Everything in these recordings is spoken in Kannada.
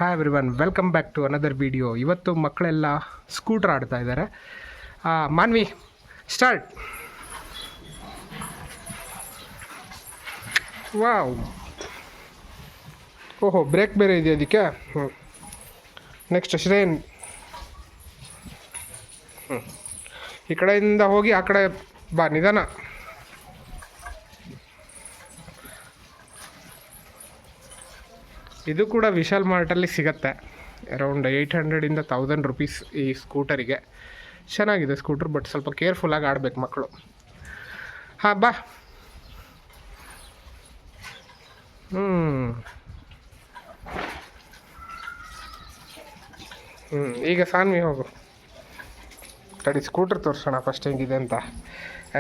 Hi everyone, welcome back to another video. ಇವತ್ತು ಮಕ್ಕಳೆಲ್ಲ ಸ್ಕೂಟರ್ ಆಡ್ತಾ ಇದ್ದಾರೆ. ಮಾನ್ವಿ ಸ್ಟಾರ್ಟ್. ವಾವ್, ಓಹೋ ಬ್ರೇಕ್ ಬೇರೆ ಇದೆಯಾ ಅದಕ್ಕೆ. ನೆಕ್ಸ್ಟ್ ಶ್ರೇನ್. ಈ ಕಡೆಯಿಂದ ಹೋಗಿ ಆ ಕಡೆ ಬಾ, ನಿಧಾನ. ಇದು ಕೂಡ ವಿಶಾಲ್ ಮಾರ್ಟಲ್ಲಿ ಸಿಗತ್ತೆ. ಅರೌಂಡ್ 800 1000 ರುಪೀಸ್ ಈ ಸ್ಕೂಟರಿಗೆ. ಚೆನ್ನಾಗಿದೆ ಸ್ಕೂಟರ್, ಬಟ್ ಸ್ವಲ್ಪ ಕೇರ್ಫುಲ್ಲಾಗಿ ಆಡಬೇಕು ಮಕ್ಕಳು. ಹಾಂ ಬಾ. ಈಗ ಸಾನ್ವಿ ಹೋಗು. ತಡಿ, ಸ್ಕೂಟರ್ ತೋರಿಸೋಣ ಫಸ್ಟ್ ಹೆಂಗಿದೆ ಅಂತ.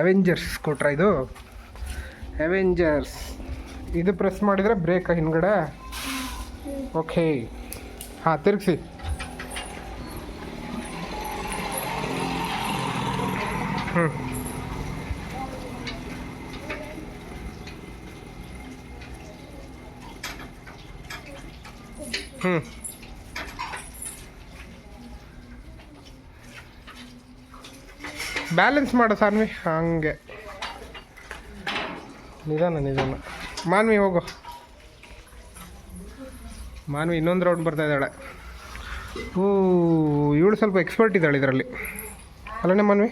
ಅವೆಂಜರ್ಸ್ ಸ್ಕೂಟ್ರ ಇದು. ಅವೆಂಜರ್ಸ್ ಇದು ಪ್ರೆಸ್ ಮಾಡಿದರೆ ಬ್ರೇಕ್ ಹಿಂದ್ಗಡೆ. ಓಕೆ, ಹಾಂ ತಿರುಗಿಸಿ. ಬ್ಯಾಲೆನ್ಸ್ ಮಾಡು ಸಾನ್ವಿ, ಹಂಗೆ ನಿಧಾನ. ಮಾನ್ವಿ ಹೋಗು. ಮಾನ್ವಿ ಇನ್ನೊಂದು ರೌಂಡ್ ಬರ್ತಾ ಇದ್ದಾಳೆ. ಇವಳು ಸ್ವಲ್ಪ ಎಕ್ಸ್ಪರ್ಟ್ ಇದ್ದಾಳೆ ಇದರಲ್ಲಿ, ಅಲ್ಲನೇ ಮಾನ್ವಿ?